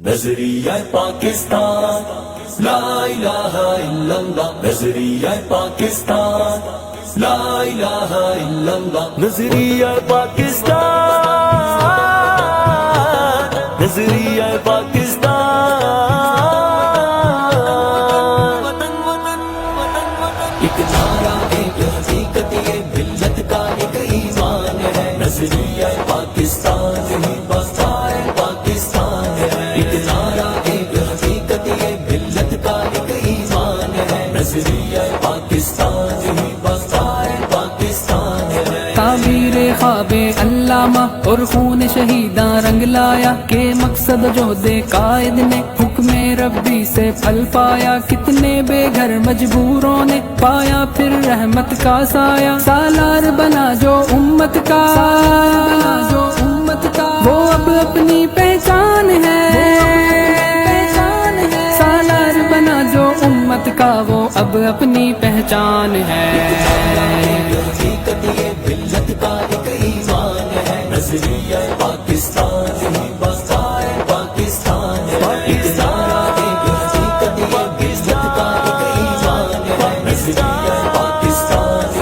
نظریہ پاکستان لا الہ الا اللہ، نظریہ پاکستان لا الہ الا اللہ، نظریہ پاکستان، نظریہ پاکستان، ایک نعرہ ایک حقیقت یہ ملت کا ایک ایمان ہے، نظریہ پاکستان ہی بقائے پاکستان ہے، ایک نعرہ ایک حقیقت یہ ملت کا ایک ایمان ہے، نظریہ پاکستان ہی بقائے پاکستان ہے۔ تعبیر خواب علامہ اور خون شہیداں رنگ لایا کہ مقصد جہد قائد نے حکم ربی سے پھل پایا، کتنے بے گھر مجبوروں نے پایا پھر رحمت کا سایہ، سالار بنا جو امت کا، وہ اب اپنی پہچان ہے، سالار بنا جو امت کا وہ اب اپنی پہچان ہے۔ حقیقت یہ ملت کا ایک ایمان ہے، نظریہ پاکستان